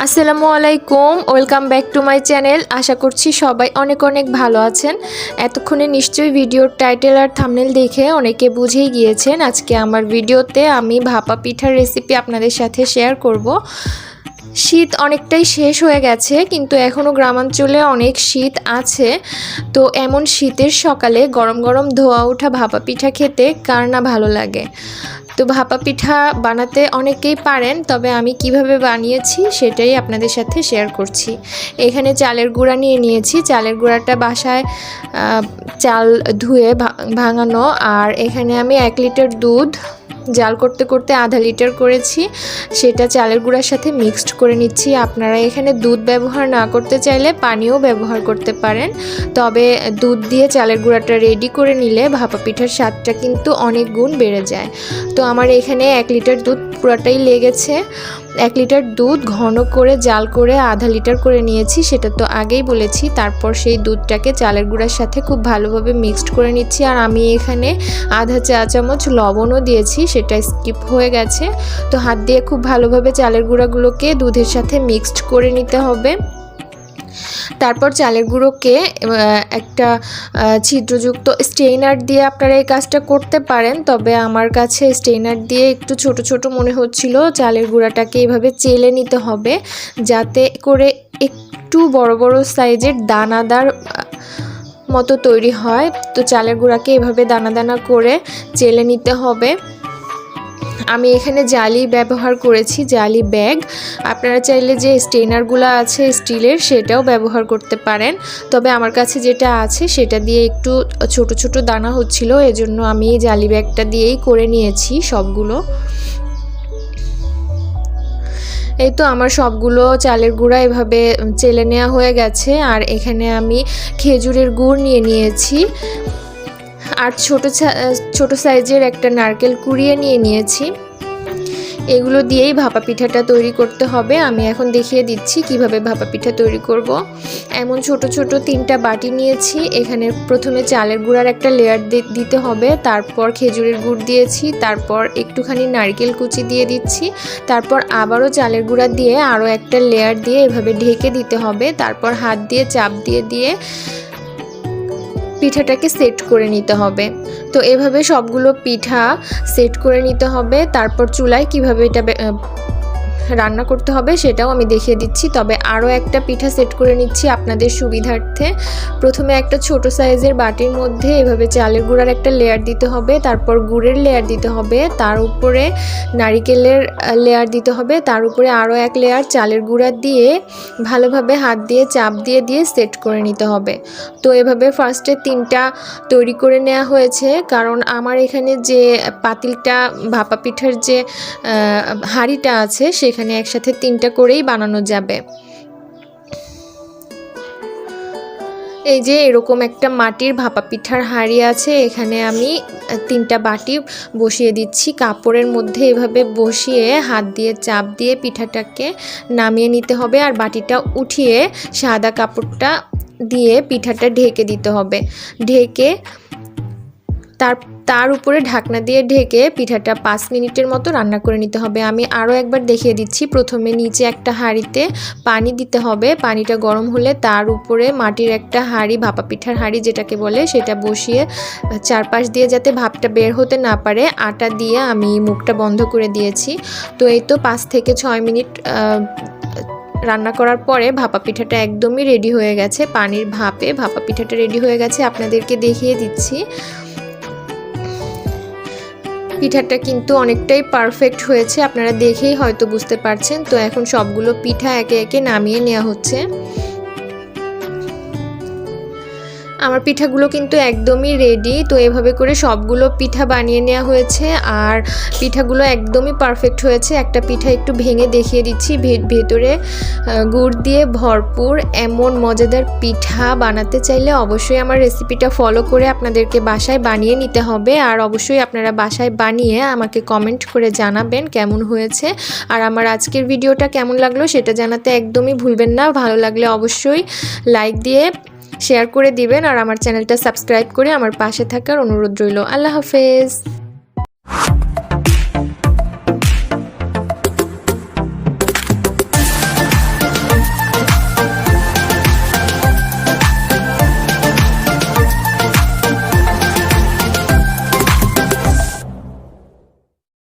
আসসালামু আলাইকুম, welcome back to my channel. আশা করছি সবাই অনেক অনেক ভালো আছেন। এতক্ষণে নিশ্চয়ই ভিডিওর টাইটেল আর থাম্বনেল দেখে অনেকে বুঝেই গিয়েছেন আজকে আমার ভিডিওতে আমি ভাপা পিঠার রেসিপি আপনাদের সাথে শেয়ার করব। শীত অনেকটাই শেষ হয়ে গেছে, কিন্তু এখনও গ্রামাঞ্চলে অনেক শীত আছে। তো এমন শীতের সকালে গরম গরম ধোয়া ওঠা ভাপা পিঠা খেতে কার না ভালো লাগে। তো ভাপা পিঠা বানাতে অনেকেই পারেন, তবে আমি কিভাবে বানিয়েছি সেটাই আপনাদের সাথে শেয়ার করছি। এখানে চালের গুঁড়া নিয়ে নিয়েছি। চালের গুঁড়াটা বাসায় চাল ধুয়ে ভাঙানো। আর এখানে আমি 1 লিটার দুধ জাল করতে করতে আধা লিটার করেছি, সেটা চালের গুঁড়ার সাথে মিক্সড করে নিচ্ছি। আপনারা এখানে দুধ ব্যবহার না করতে চাইলে পানিও ব্যবহার করতে পারেন, তবে দুধ দিয়ে চালের গুঁড়াটা রেডি করে নিলে ভাপা পিঠার স্বাদটা কিন্তু অনেক গুণ বেড়ে যায়। তো আমার এখানে 1 লিটার দুধ পুরোটাই লেগেছে। 1 লিটার দুধ ঘন করে জাল করে আধা লিটার করে নিয়েছি, সেটা তো আগেই বলেছি। তারপর সেই দুধটাকে চালের গুঁড়ার সাথে খুব ভালোভাবে মিক্সড করে নিচ্ছি। আর আমি এখানে আধা চা চামচ লবণও দিয়েছি, সেটা স্কিপ হয়ে গেছে। তো হাত দিয়ে খুব ভালোভাবে চালের গুঁড়াগুলোকে দুধের সাথে মিক্সড করে নিতে হবে। তারপর চালের গুঁড়োকে একটা ছিদ্রযুক্ত স্ট্রেইনার দিয়ে আপনারা এই কাজটা করতে পারেন, তবে আমার কাছে স্ট্রেইনার দিয়ে একটু ছোট ছোট মনে হচ্ছিল। চালের গুঁড়াটাকে এভাবে চেলে নিতে হবে যাতে করে একটু বড় বড় সাইজের দানাদার মতো তৈরি হয়। তো চালের গুঁড়াকে এভাবে দানা দানা করে চেলে নিতে হবে। আমি এখানে জালি ব্যবহার করেছি, জালি ব্যাগ। আপনারা চাইলে যে স্ট্রেনারগুলো আছে স্টিলের, সেটাও ব্যবহার করতে পারেন, তবে আমার কাছে যেটা আছে সেটা দিয়ে একটু ছোট ছোট দানা হচ্ছিল, এজন্য আমি জালি ব্যাগটা দিয়েই করে নিয়েছি সবগুলো। এই তো আমার সবগুলো চালের গুঁড়া এভাবে চেলে নেওয়া হয়ে গেছে। আর এখানে আমি খেজুরের গুড় নিয়ে নিয়েছি, আর ছোট সাইজের একটা নারকেল কুড়িয়ে নিয়ে নিয়েছি। এগুলো দিয়েই ভাপা পিঠাটা তৈরি করতে হবে। আমি এখন দেখিয়ে দিচ্ছি কিভাবে ভাপা পিঠা তৈরি করব। এমন ছোট ছোট 3টা বাটি নিয়েছি। এখানে প্রথমে চালের গুঁড়ার একটা লেয়ার দিতে হবে, তারপর খেজুরের গুড় দিয়েছি, তারপর একটুখানি নারকেল কুচি দিয়ে দিচ্ছি, তারপর আবারও চালের গুঁড়া দিয়ে আরও একটা লেয়ার দিয়ে এভাবে ঢেকে দিতে হবে। তারপর হাত দিয়ে চাপ দিয়ে দিয়ে পিঠাটাকে সেট করে নিতে হবে। তো এভাবে সবগুলো পিঠা সেট করে নিতে হবে। তারপর চুলায় কিভাবে এটা রান্না করতে হবে সেটাও আমি দেখিয়ে দিচ্ছি, তবে আরও একটা পিঠা সেট করে নিচ্ছি আপনাদের সুবিধার্থে। প্রথমে একটা ছোট সাইজের বাটির মধ্যে এভাবে চালের গুঁড়ার একটা লেয়ার দিতে হবে, তারপর গুড়ের লেয়ার দিতে হবে, তার উপরে নারিকেলের লেয়ার দিতে হবে, তার উপরে আরও 1 লেয়ার চালের গুঁড়া দিয়ে ভালোভাবে হাত দিয়ে চাপ দিয়ে দিয়ে সেট করে নিতে হবে। তো এভাবে ফার্স্টে 3টা তৈরি করে নেওয়া হয়েছে, কারণ আমার এখানে যে পাতিলটা ভাপা পিঠার যে হাঁড়িটা আছে সেখানে একসাথে 3টা করেই বানানো যাবে। এই যে এরকম একটা মাটির ভাপা পিঠার হাঁড়ি আছে, এখানে আমি 3টা বাটি বসিয়ে দিচ্ছি। কাপড়ের মধ্যে এভাবে বসিয়ে হাত দিয়ে চাপ দিয়ে পিঠাটাকে নামিয়ে নিতে হবে, আর বাটিটা উঠিয়ে সাদা কাপড়টা দিয়ে পিঠাটা ঢেকে দিতে হবে। ঢেকে তার উপরে ঢাকনা দিয়ে ঢেকে পিঠাটা 5 মিনিটের মতো রান্না করে নিতে হবে। আমি আরও একবার দেখিয়ে দিচ্ছি। প্রথমে নিচে একটা হাঁড়িতে পানি দিতে হবে, পানিটা গরম হলে তার উপরে মাটির একটা হাঁড়ি, ভাপা পিঠার হাঁড়ি যেটাকে বলে, সেটা বসিয়ে চারপাশ দিয়ে যাতে ভাপটা বের হতে না পারে আটা দিয়ে আমি মুখটা বন্ধ করে দিয়েছি। তো এই তো 5 থেকে 6 মিনিট রান্না করার পরে ভাপা পিঠাটা একদমই রেডি হয়ে গেছে। পানির ভাপে ভাপা পিঠাটা রেডি হয়ে গেছে, আপনাদেরকে দেখিয়ে দিচ্ছি। পিঠাটা কিন্তু অনেকটাই পারফেক্ট হয়েছে, আপনারা দেখেই হয়তো বুঝতে পারছেন। তো এখন সবগুলো পিঠা একে একে নামিয়ে নেওয়া হচ্ছে। আমার পিঠাগুলো কিন্তু একদমই রেডি। তো এভাবে করে সবগুলো পিঠা বানিয়ে নেওয়া হয়েছে, আর পিঠাগুলো একদমই পারফেক্ট হয়েছে। একটা পিঠা একটু ভেঙে দেখিয়ে দিচ্ছি, ভেতরে গুড় দিয়ে ভরপুর। এমন মজাদার পিঠা বানাতে চাইলে অবশ্যই আমার রেসিপিটা ফলো করে আপনাদেরকে বাসায় বানিয়ে নিতে হবে, আর অবশ্যই আপনারা বাসায় বানিয়ে আমাকে কমেন্ট করে জানাবেন কেমন হয়েছে। আর আমার আজকের ভিডিওটা কেমন লাগলো সেটা জানাতে একদমই ভুলবেন না। ভালো লাগলে অবশ্যই লাইক দিয়ে শেয়ার করে দিবেন, আর আমার চ্যানেলটা সাবস্ক্রাইব করে আমার পাশে থাকার অনুরোধ রইল। আল্লাহ হাফেজ।